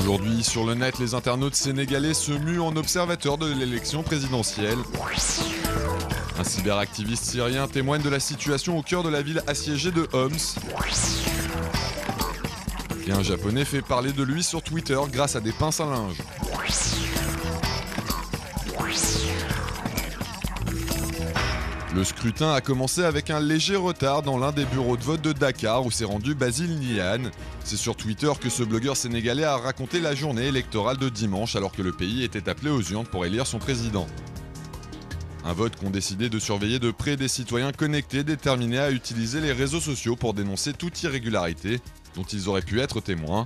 Aujourd'hui, sur le net, les internautes sénégalais se muent en observateurs de l'élection présidentielle. Un cyberactiviste syrien témoigne de la situation au cœur de la ville assiégée de Homs. Et un japonais fait parler de lui sur Twitter grâce à des pinces à linge. Le scrutin a commencé avec un léger retard dans l'un des bureaux de vote de Dakar où s'est rendu Basile Niane. C'est sur Twitter que ce blogueur sénégalais a raconté la journée électorale de dimanche alors que le pays était appelé aux urnes pour élire son président. Un vote qu'ont décidé de surveiller de près des citoyens connectés déterminés à utiliser les réseaux sociaux pour dénoncer toute irrégularité dont ils auraient pu être témoins.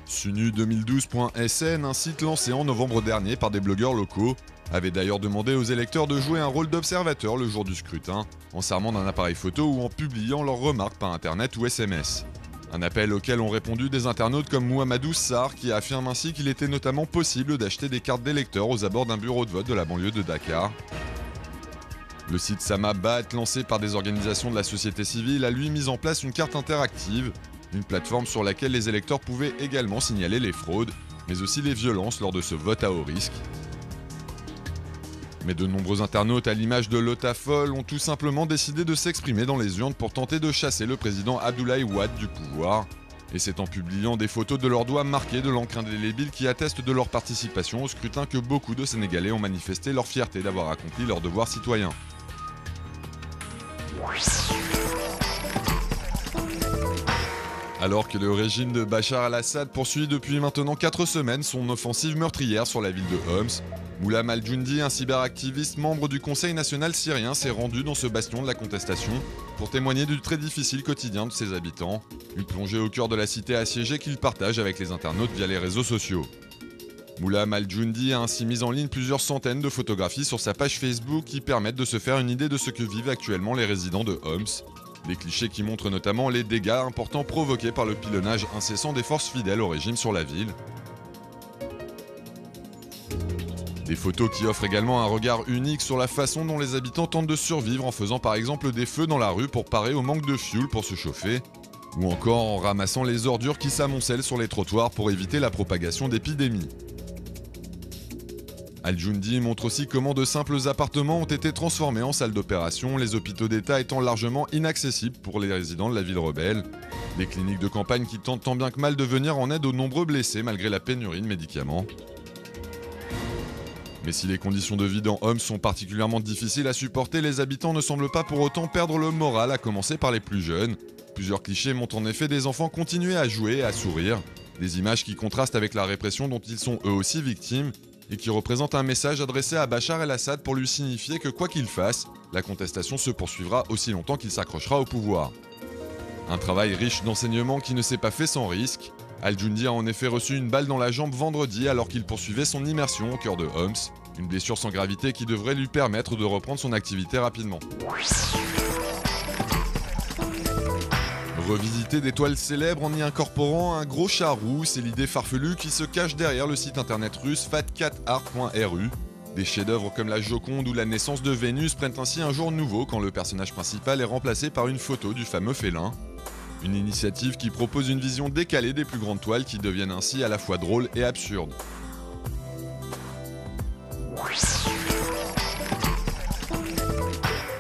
Sunu2012.sn, un site lancé en novembre dernier par des blogueurs locaux, avait d'ailleurs demandé aux électeurs de jouer un rôle d'observateur le jour du scrutin, en s'armant d'un appareil photo ou en publiant leurs remarques par internet ou SMS. Un appel auquel ont répondu des internautes comme Mouhamadou Sarr qui affirme ainsi qu'il était notamment possible d'acheter des cartes d'électeurs aux abords d'un bureau de vote de la banlieue de Dakar. Le site Samabat, lancé par des organisations de la société civile, a lui mis en place une carte interactive, une plateforme sur laquelle les électeurs pouvaient également signaler les fraudes, mais aussi les violences lors de ce vote à haut risque. Mais de nombreux internautes, à l'image de Lotafol, ont tout simplement décidé de s'exprimer dans les urnes pour tenter de chasser le président Abdoulaye Wade du pouvoir. Et c'est en publiant des photos de leurs doigts marqués de l'encre indélébile qui attestent de leur participation au scrutin que beaucoup de Sénégalais ont manifesté leur fierté d'avoir accompli leur devoir citoyen. Alors que le régime de Bachar al-Assad poursuit depuis maintenant 4 semaines son offensive meurtrière sur la ville de Homs, Moulam al-Joundi, un cyberactiviste membre du Conseil national syrien, s'est rendu dans ce bastion de la contestation pour témoigner du très difficile quotidien de ses habitants, une plongée au cœur de la cité assiégée qu'il partage avec les internautes via les réseaux sociaux. Moulam al-Joundi a ainsi mis en ligne plusieurs centaines de photographies sur sa page Facebook qui permettent de se faire une idée de ce que vivent actuellement les résidents de Homs. Des clichés qui montrent notamment les dégâts importants provoqués par le pilonnage incessant des forces fidèles au régime sur la ville. Des photos qui offrent également un regard unique sur la façon dont les habitants tentent de survivre en faisant par exemple des feux dans la rue pour parer au manque de fioul pour se chauffer, ou encore en ramassant les ordures qui s'amoncellent sur les trottoirs pour éviter la propagation d'épidémies. Al-Joundi montre aussi comment de simples appartements ont été transformés en salles d'opération, les hôpitaux d'État étant largement inaccessibles pour les résidents de la ville rebelle, des cliniques de campagne qui tentent tant bien que mal de venir en aide aux nombreux blessés malgré la pénurie de médicaments. Mais si les conditions de vie dans Homs sont particulièrement difficiles à supporter, les habitants ne semblent pas pour autant perdre le moral, à commencer par les plus jeunes. Plusieurs clichés montrent en effet des enfants continuer à jouer et à sourire, des images qui contrastent avec la répression dont ils sont eux aussi victimes, et qui représentent un message adressé à Bachar el-Assad pour lui signifier que quoi qu'il fasse, la contestation se poursuivra aussi longtemps qu'il s'accrochera au pouvoir. Un travail riche d'enseignements qui ne s'est pas fait sans risque. Al-Joundi a en effet reçu une balle dans la jambe vendredi alors qu'il poursuivait son immersion au cœur de Homs, une blessure sans gravité qui devrait lui permettre de reprendre son activité rapidement. Revisiter des toiles célèbres en y incorporant un gros chat roux, c'est l'idée farfelue qui se cache derrière le site internet russe fatcatart.ru. Des chefs-d'œuvre comme la Joconde ou la naissance de Vénus prennent ainsi un jour nouveau quand le personnage principal est remplacé par une photo du fameux félin. Une initiative qui propose une vision décalée des plus grandes toiles qui deviennent ainsi à la fois drôles et absurdes.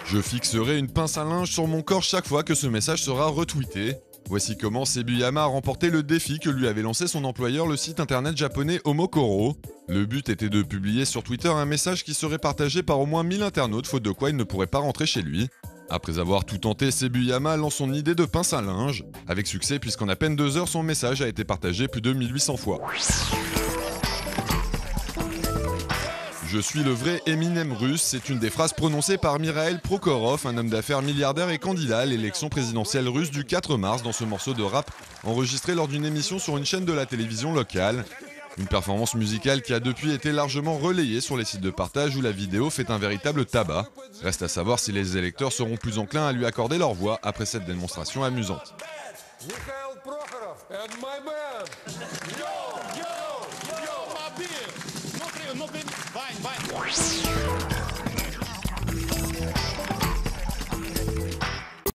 Je fixerai une pince à linge sur mon corps chaque fois que ce message sera retweeté. Voici comment Sebuyama a remporté le défi que lui avait lancé son employeur, le site internet japonais Omokoro. Le but était de publier sur Twitter un message qui serait partagé par au moins 1000 internautes, faute de quoi il ne pourrait pas rentrer chez lui. Après avoir tout tenté, Sebuyama lance son idée de pince à linge, avec succès puisqu'en à peine 2 heures, son message a été partagé plus de 1800 fois. Je suis le vrai Eminem russe, c'est une des phrases prononcées par Mikhail Prokhorov, un homme d'affaires milliardaire et candidat à l'élection présidentielle russe du 4 mars dans ce morceau de rap enregistré lors d'une émission sur une chaîne de la télévision locale. Une performance musicale qui a depuis été largement relayée sur les sites de partage où la vidéo fait un véritable tabac. Reste à savoir si les électeurs seront plus enclins à lui accorder leur voix après cette démonstration amusante. Mikhail Prokhorov and my man. Yo, my beer. Vine.